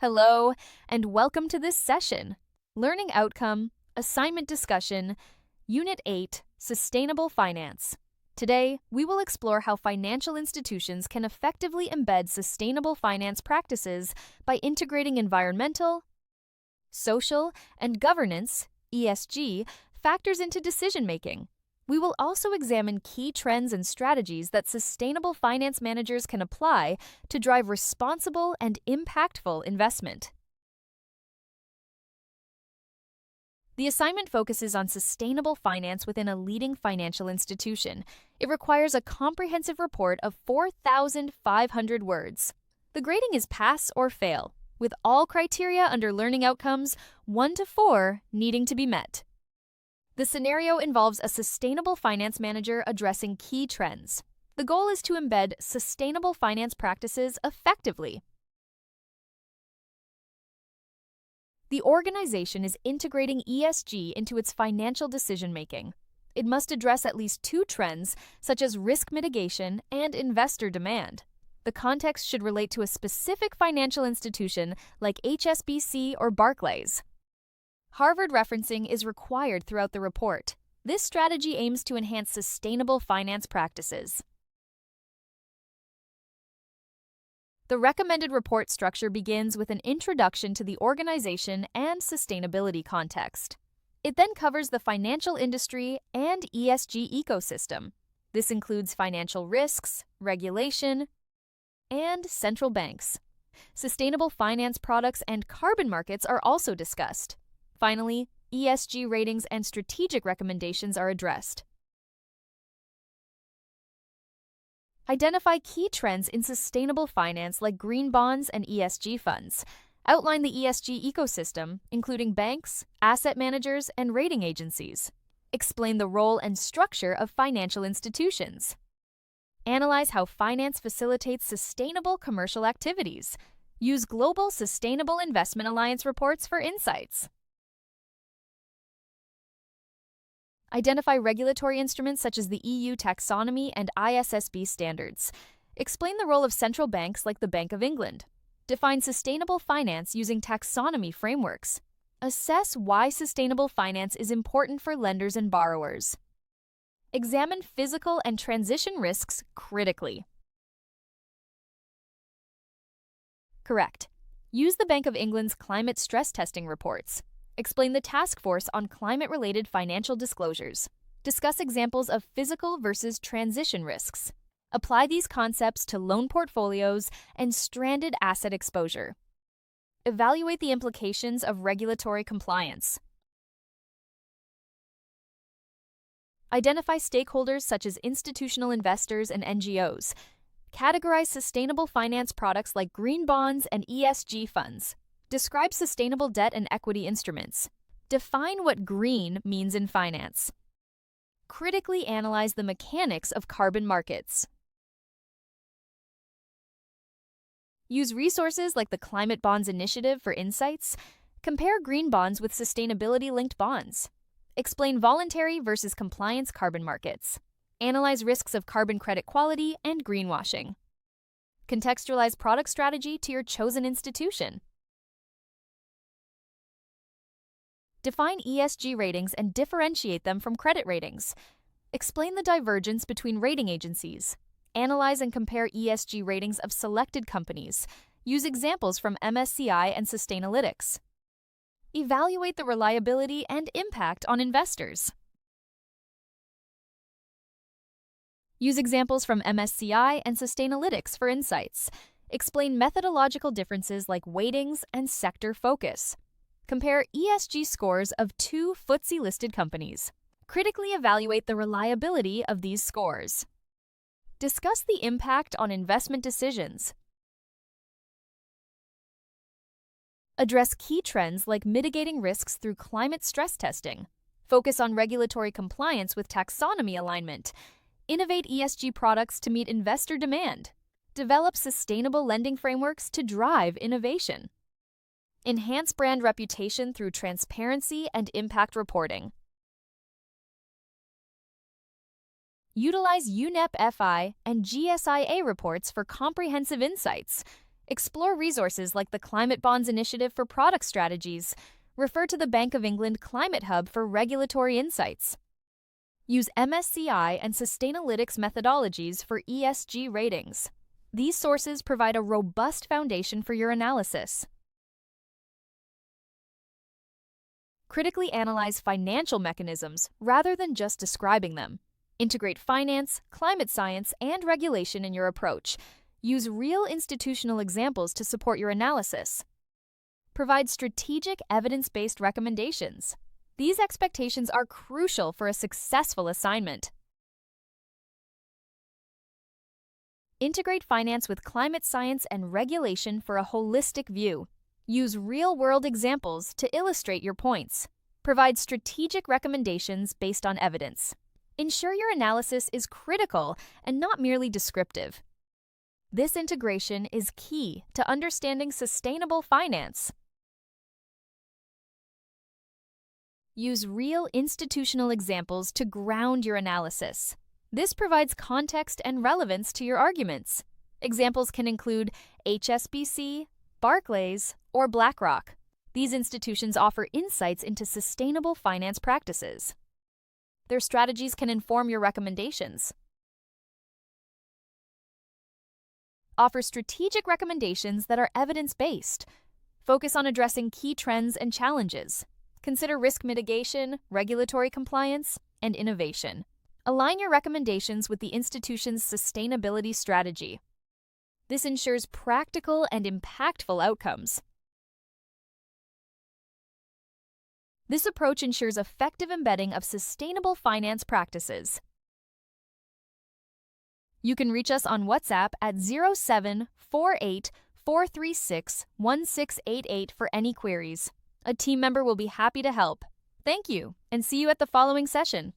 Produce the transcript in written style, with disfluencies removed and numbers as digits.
Hello, and welcome to this session. Learning Outcome, Assignment Discussion, Unit 8, Sustainable Finance. Today, we will explore how financial institutions can effectively embed sustainable finance practices by integrating environmental, social, and governance (ESG) factors into decision-making. We will also examine key trends and strategies that sustainable finance managers can apply to drive responsible and impactful investment. The assignment focuses on sustainable finance within a leading financial institution. It requires a comprehensive report of 4,500 words. The grading is pass or fail, with all criteria under learning outcomes 1 to 4 needing to be met. The scenario involves a sustainable finance manager addressing key trends. The goal is to embed sustainable finance practices effectively. The organization is integrating ESG into its financial decision-making. It must address at least 2 trends, such as risk mitigation and investor demand. The context should relate to a specific financial institution like HSBC or Barclays. Harvard referencing is required throughout the report. This strategy aims to enhance sustainable finance practices. The recommended report structure begins with an introduction to the organization and sustainability context. It then covers the financial industry and ESG ecosystem. This includes financial risks, regulation, and central banks. Sustainable finance products and carbon markets are also discussed. Finally, ESG ratings and strategic recommendations are addressed. Identify key trends in sustainable finance like green bonds and ESG funds. Outline the ESG ecosystem, including banks, asset managers, and rating agencies. Explain the role and structure of financial institutions. Analyze how finance facilitates sustainable commercial activities. Use Global Sustainable Investment Alliance reports for insights. Identify regulatory instruments such as the EU taxonomy and ISSB standards. Explain the role of central banks like the Bank of England. Define sustainable finance using taxonomy frameworks. Assess why sustainable finance is important for lenders and borrowers. Examine physical and transition risks critically. Correct. Use the Bank of England's climate stress testing reports. Explain the task force on climate-related financial disclosures. Discuss examples of physical versus transition risks. Apply these concepts to loan portfolios and stranded asset exposure. Evaluate the implications of regulatory compliance. Identify stakeholders such as institutional investors and NGOs. Categorize sustainable finance products like green bonds and ESG funds. Describe sustainable debt and equity instruments. Define what green means in finance. Critically analyze the mechanics of carbon markets. Use resources like the Climate Bonds Initiative for insights. Compare green bonds with sustainability-linked bonds. Explain voluntary versus compliance carbon markets. Analyze risks of carbon credit quality and greenwashing. Contextualize product strategy to your chosen institution. Define ESG ratings and differentiate them from credit ratings. Explain the divergence between rating agencies. Analyze and compare ESG ratings of selected companies. Use examples from MSCI and Sustainalytics. Evaluate the reliability and impact on investors. Use examples from MSCI and Sustainalytics for insights. Explain methodological differences like weightings and sector focus. Compare ESG scores of 2 FTSE-listed companies. Critically evaluate the reliability of these scores. Discuss the impact on investment decisions. Address key trends like mitigating risks through climate stress testing. Focus on regulatory compliance with taxonomy alignment. Innovate ESG products to meet investor demand. Develop sustainable lending frameworks to drive innovation. Enhance brand reputation through transparency and impact reporting. Utilize UNEP-FI and GSIA reports for comprehensive insights. Explore resources like the Climate Bonds Initiative for product strategies. Refer to the Bank of England Climate Hub for regulatory insights. Use MSCI and Sustainalytics methodologies for ESG ratings. These sources provide a robust foundation for your analysis. Critically analyze financial mechanisms rather than just describing them. Integrate finance, climate science, and regulation in your approach. Use real institutional examples to support your analysis. Provide strategic, evidence-based recommendations. These expectations are crucial for a successful assignment. Integrate finance with climate science and regulation for a holistic view. Use real-world examples to illustrate your points. Provide strategic recommendations based on evidence. Ensure your analysis is critical and not merely descriptive. This integration is key to understanding sustainable finance. Use real institutional examples to ground your analysis. This provides context and relevance to your arguments. Examples can include HSBC, Barclays, or BlackRock. These institutions offer insights into sustainable finance practices. Their strategies can inform your recommendations. Offer strategic recommendations that are evidence-based. Focus on addressing key trends and challenges. Consider risk mitigation, regulatory compliance, and innovation. Align your recommendations with the institution's sustainability strategy. This ensures practical and impactful outcomes. This approach ensures effective embedding of sustainable finance practices. You can reach us on WhatsApp at 0748 436 1688 for any queries. A team member will be happy to help. Thank you, and see you at the following session.